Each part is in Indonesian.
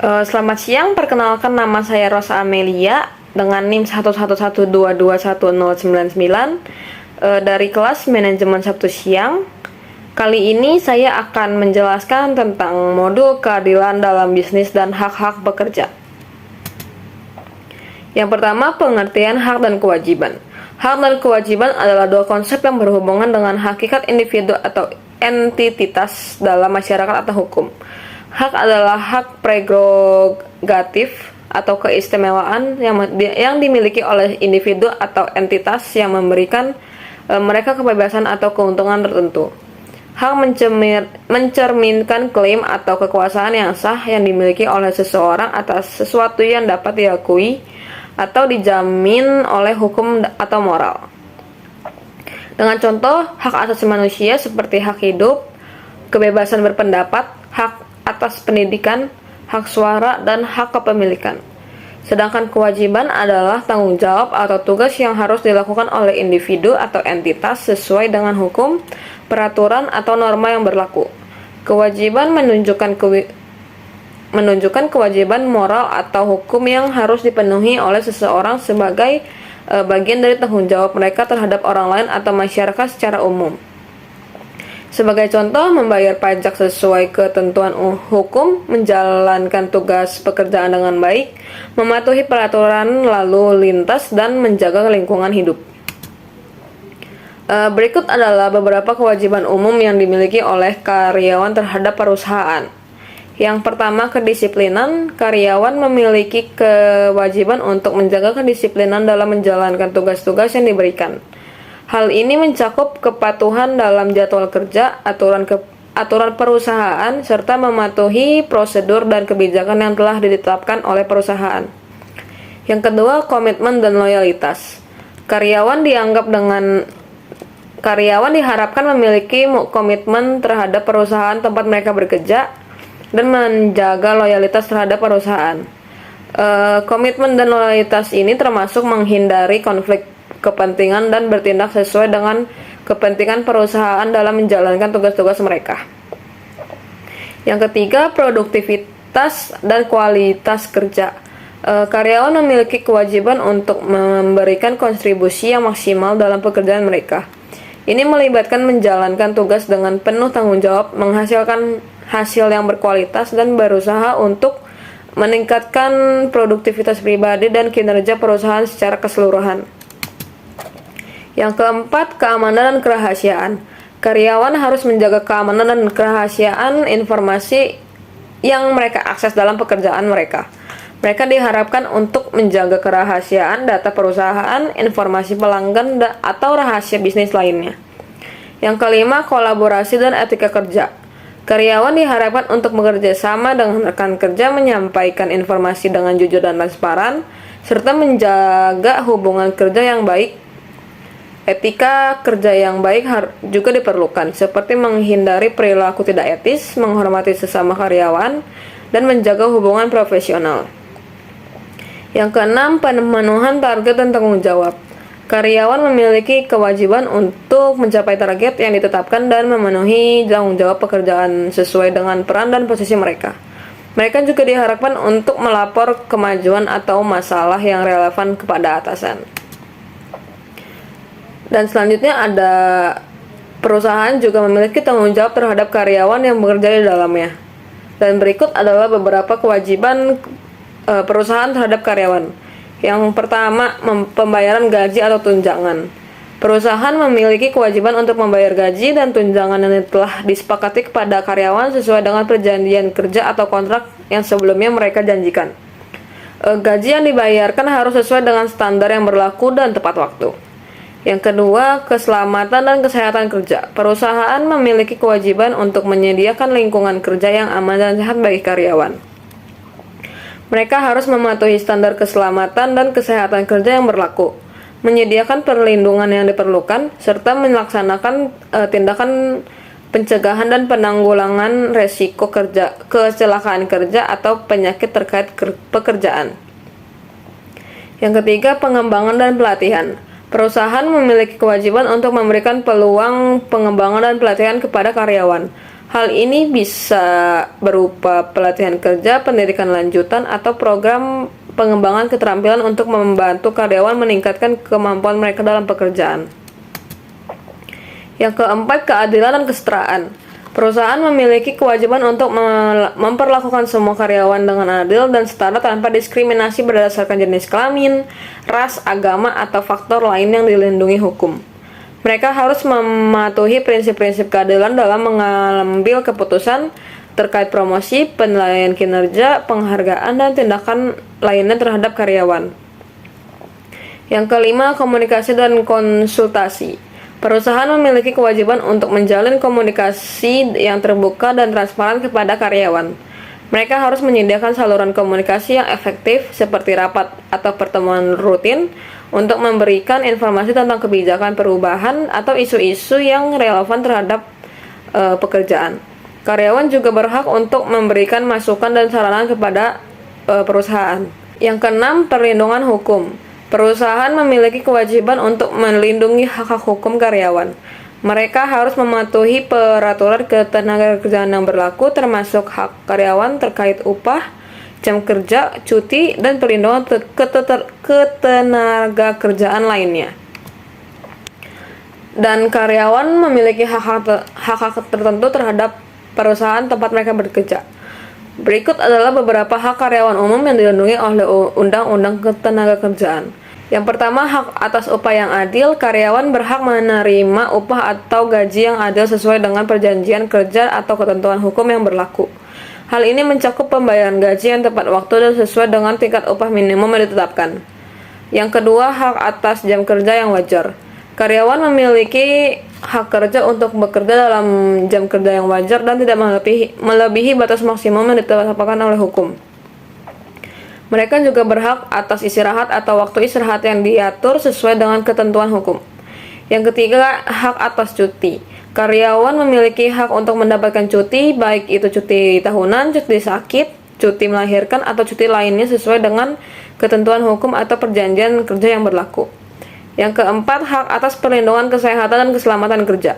Selamat siang, perkenalkan nama saya Rosa Amelia dengan NIM 111221099 dari kelas Manajemen Sabtu Siang. Kali ini saya akan menjelaskan tentang modul keadilan dalam bisnis dan hak-hak pekerja. Yang pertama, pengertian hak dan kewajiban. Hak dan kewajiban adalah dua konsep yang berhubungan dengan hakikat individu atau entitas dalam masyarakat atau hukum. Hak adalah hak prerogatif atau keistimewaan yang dimiliki oleh individu atau entitas yang memberikan mereka kebebasan atau keuntungan tertentu. Hak mencerminkan klaim atau kekuasaan yang sah yang dimiliki oleh seseorang atas sesuatu yang dapat diakui atau dijamin oleh hukum atau moral. Dengan contoh, hak asasi manusia seperti hak hidup, kebebasan berpendapat, hak atas pendidikan, hak suara, dan hak kepemilikan. Sedangkan kewajiban adalah tanggung jawab atau tugas yang harus dilakukan oleh individu atau entitas sesuai dengan hukum, peraturan, atau norma yang berlaku. Kewajiban menunjukkan kewajiban moral atau hukum yang harus dipenuhi oleh seseorang sebagai bagian dari tanggung jawab mereka terhadap orang lain atau masyarakat secara umum. Sebagai contoh, membayar pajak sesuai ketentuan hukum, menjalankan tugas pekerjaan dengan baik, mematuhi peraturan lalu lintas, dan menjaga lingkungan hidup. Berikut adalah beberapa kewajiban umum yang dimiliki oleh karyawan terhadap perusahaan. Yang pertama, kedisiplinan. Karyawan memiliki kewajiban untuk menjaga kedisiplinan dalam menjalankan tugas-tugas yang diberikan. Hal ini mencakup kepatuhan dalam jadwal kerja, aturan perusahaan, serta mematuhi prosedur dan kebijakan yang telah ditetapkan oleh perusahaan. Yang kedua, komitmen dan loyalitas. Karyawan diharapkan memiliki komitmen terhadap perusahaan tempat mereka bekerja dan menjaga loyalitas terhadap perusahaan. Komitmen dan loyalitas ini termasuk menghindari konflik kepentingan dan bertindak sesuai dengan kepentingan perusahaan dalam menjalankan tugas-tugas mereka. Yang ketiga, produktivitas dan kualitas kerja. Karyawan memiliki kewajiban untuk memberikan kontribusi yang maksimal dalam pekerjaan mereka. Ini melibatkan menjalankan tugas dengan penuh tanggung jawab, menghasilkan hasil yang berkualitas, dan berusaha untuk meningkatkan produktivitas pribadi dan kinerja perusahaan secara keseluruhan. Yang keempat, keamanan dan kerahasiaan. Karyawan harus menjaga keamanan dan kerahasiaan informasi yang mereka akses dalam pekerjaan mereka. Mereka diharapkan untuk menjaga kerahasiaan data perusahaan, informasi pelanggan, atau rahasia bisnis lainnya. Yang kelima, kolaborasi dan etika kerja. Karyawan diharapkan untuk bekerja sama dengan rekan kerja, menyampaikan informasi dengan jujur dan transparan, serta menjaga hubungan kerja yang baik. Etika kerja yang baik juga diperlukan, seperti menghindari perilaku tidak etis, menghormati sesama karyawan, dan menjaga hubungan profesional. Yang keenam, pemenuhan target dan tanggung jawab. Karyawan memiliki kewajiban untuk mencapai target yang ditetapkan dan memenuhi tanggung jawab pekerjaan sesuai dengan peran dan posisi mereka. Mereka juga diharapkan untuk melapor kemajuan atau masalah yang relevan kepada atasan. Dan selanjutnya ada perusahaan juga memiliki tanggung jawab terhadap karyawan yang bekerja di dalamnya. Dan berikut adalah beberapa kewajiban perusahaan terhadap karyawan. Yang pertama, pembayaran gaji atau tunjangan. Perusahaan memiliki kewajiban untuk membayar gaji dan tunjangan yang telah disepakati kepada karyawan sesuai dengan perjanjian kerja atau kontrak yang sebelumnya mereka janjikan. Gaji yang dibayarkan harus sesuai dengan standar yang berlaku dan tepat waktu. Yang kedua, keselamatan dan kesehatan kerja. Perusahaan memiliki kewajiban untuk menyediakan lingkungan kerja yang aman dan sehat bagi karyawan. Mereka harus mematuhi standar keselamatan dan kesehatan kerja yang berlaku, menyediakan perlindungan yang diperlukan, serta melaksanakan tindakan pencegahan dan penanggulangan resiko kecelakaan kerja atau penyakit terkait pekerjaan. Yang ketiga, pengembangan dan pelatihan. Perusahaan memiliki kewajiban untuk memberikan peluang pengembangan dan pelatihan kepada karyawan. Hal ini bisa berupa pelatihan kerja, pendidikan lanjutan, atau program pengembangan keterampilan untuk membantu karyawan meningkatkan kemampuan mereka dalam pekerjaan. Yang keempat, keadilan dan kesetaraan. Perusahaan memiliki kewajiban untuk memperlakukan semua karyawan dengan adil dan setara tanpa diskriminasi berdasarkan jenis kelamin, ras, agama, atau faktor lain yang dilindungi hukum. Mereka harus mematuhi prinsip-prinsip keadilan dalam mengambil keputusan terkait promosi, penilaian kinerja, penghargaan, dan tindakan lainnya terhadap karyawan. Yang kelima, komunikasi dan konsultasi. Perusahaan memiliki kewajiban untuk menjalin komunikasi yang terbuka dan transparan kepada karyawan. Mereka harus menyediakan saluran komunikasi yang efektif seperti rapat atau pertemuan rutin untuk memberikan informasi tentang kebijakan perubahan atau isu-isu yang relevan terhadap pekerjaan. Karyawan juga berhak untuk memberikan masukan dan saran kepada perusahaan. Yang keenam, perlindungan hukum. Perusahaan memiliki kewajiban untuk melindungi hak-hak hukum karyawan. Mereka harus mematuhi peraturan ketenagakerjaan yang berlaku, termasuk hak karyawan terkait upah, jam kerja, cuti, dan perlindungan ketenagakerjaan lainnya. Dan karyawan memiliki hak-hak tertentu terhadap perusahaan tempat mereka bekerja. Berikut adalah beberapa hak karyawan umum yang dilindungi oleh Undang-Undang Ketenagakerjaan. Yang pertama, hak atas upah yang adil. Karyawan berhak menerima upah atau gaji yang adil sesuai dengan perjanjian kerja atau ketentuan hukum yang berlaku. Hal ini mencakup pembayaran gaji yang tepat waktu dan sesuai dengan tingkat upah minimum yang ditetapkan. Yang kedua, hak atas jam kerja yang wajar. Karyawan memiliki hak kerja untuk bekerja dalam jam kerja yang wajar dan tidak melebihi batas maksimum yang ditetapkan oleh hukum. Mereka juga berhak atas istirahat atau waktu istirahat yang diatur sesuai dengan ketentuan hukum. Yang ketiga, hak atas cuti. Karyawan memiliki hak untuk mendapatkan cuti, baik itu cuti tahunan, cuti sakit, cuti melahirkan, atau cuti lainnya sesuai dengan ketentuan hukum atau perjanjian kerja yang berlaku. Yang keempat, hak atas perlindungan kesehatan dan keselamatan kerja.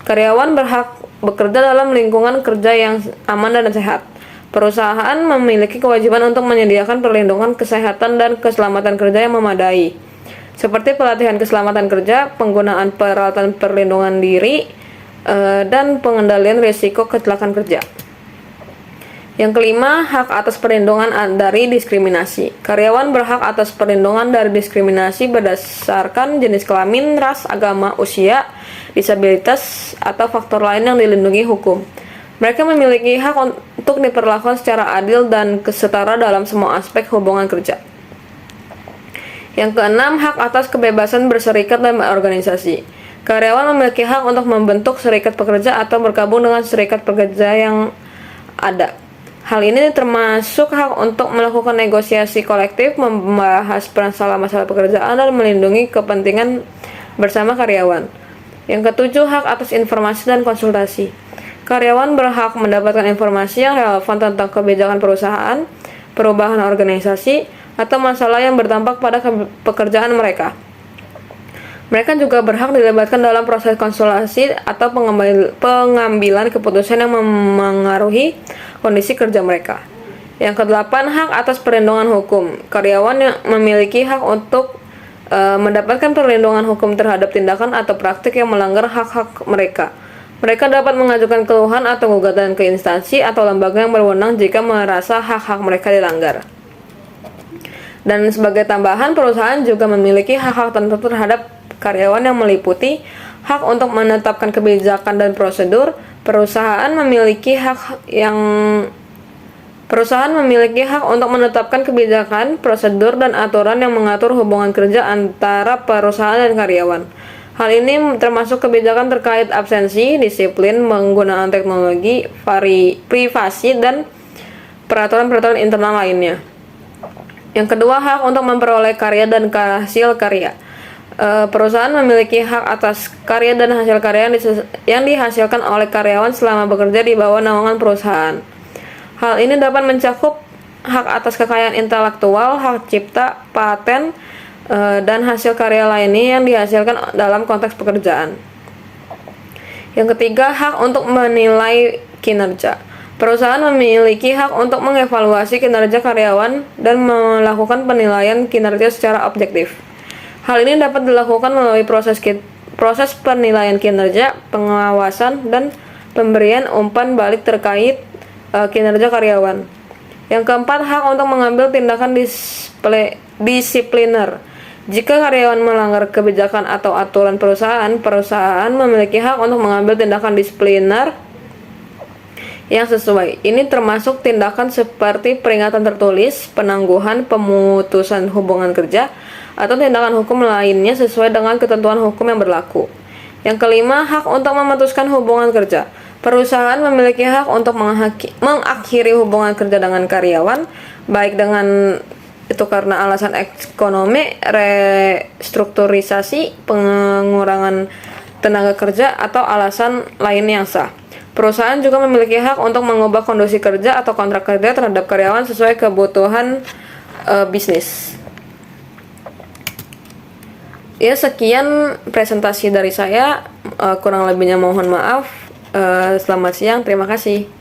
Karyawan berhak bekerja dalam lingkungan kerja yang aman dan sehat. Perusahaan memiliki kewajiban untuk menyediakan perlindungan kesehatan dan keselamatan kerja yang memadai, seperti pelatihan keselamatan kerja, penggunaan peralatan perlindungan diri, dan pengendalian risiko kecelakaan kerja. Yang kelima, hak atas perlindungan dari diskriminasi. Karyawan berhak atas perlindungan dari diskriminasi berdasarkan jenis kelamin, ras, agama, usia, disabilitas, atau faktor lain yang dilindungi hukum. Mereka memiliki hak untuk diperlakukan secara adil dan setara dalam semua aspek hubungan kerja. Yang keenam, hak atas kebebasan berserikat dan berorganisasi. Karyawan memiliki hak untuk membentuk serikat pekerja atau bergabung dengan serikat pekerja yang ada. Hal ini termasuk hak untuk melakukan negosiasi kolektif, membahas masalah pekerjaan, dan melindungi kepentingan bersama karyawan. Yang ketujuh, hak atas informasi dan konsultasi. Karyawan berhak mendapatkan informasi yang relevan tentang kebijakan perusahaan, perubahan organisasi, atau masalah yang berdampak pada pekerjaan mereka. Mereka juga berhak dilibatkan dalam proses konsultasi atau pengambilan keputusan yang memengaruhi kondisi kerja mereka. Yang kedelapan, hak atas perlindungan hukum. Karyawan yang memiliki hak untuk mendapatkan perlindungan hukum terhadap tindakan atau praktik yang melanggar hak-hak mereka. Mereka dapat mengajukan keluhan atau gugatan ke instansi atau lembaga yang berwenang jika merasa hak-hak mereka dilanggar. Dan sebagai tambahan, perusahaan juga memiliki hak-hak tertentu terhadap karyawan yang meliputi hak untuk menetapkan kebijakan dan prosedur. Perusahaan memiliki hak untuk menetapkan kebijakan, prosedur, dan aturan yang mengatur hubungan kerja antara perusahaan dan karyawan. Hal ini termasuk kebijakan terkait absensi, disiplin, penggunaan teknologi, privasi, dan peraturan-peraturan internal lainnya. Yang kedua, hak untuk memperoleh karya dan hasil karya. Perusahaan memiliki hak atas karya dan hasil karya yang dihasilkan oleh karyawan selama bekerja di bawah naungan perusahaan. Hal ini dapat mencakup hak atas kekayaan intelektual, hak cipta, paten, dan hasil karya lainnya yang dihasilkan dalam konteks pekerjaan. Yang ketiga, hak untuk menilai kinerja. Perusahaan memiliki hak untuk mengevaluasi kinerja karyawan dan melakukan penilaian kinerja secara objektif. Hal ini dapat dilakukan melalui proses penilaian kinerja, pengawasan, dan pemberian umpan balik terkait kinerja karyawan. Yang keempat, hak untuk mengambil tindakan disipliner. Jika karyawan melanggar kebijakan atau aturan perusahaan, perusahaan memiliki hak untuk mengambil tindakan disipliner yang sesuai. Ini termasuk tindakan seperti peringatan tertulis, penangguhan, pemutusan hubungan kerja, atau tindakan hukum lainnya sesuai dengan ketentuan hukum yang berlaku. Yang kelima, hak untuk memutuskan hubungan kerja. Perusahaan memiliki hak untuk mengakhiri hubungan kerja dengan karyawan, baik dengan itu karena alasan ekonomi, restrukturisasi, pengurangan tenaga kerja, atau alasan lain yang sah. Perusahaan juga memiliki hak untuk mengubah kondisi kerja atau kontrak kerja terhadap karyawan sesuai kebutuhan bisnis. Ya, sekian presentasi dari saya. Kurang lebihnya mohon maaf. Selamat siang, terima kasih.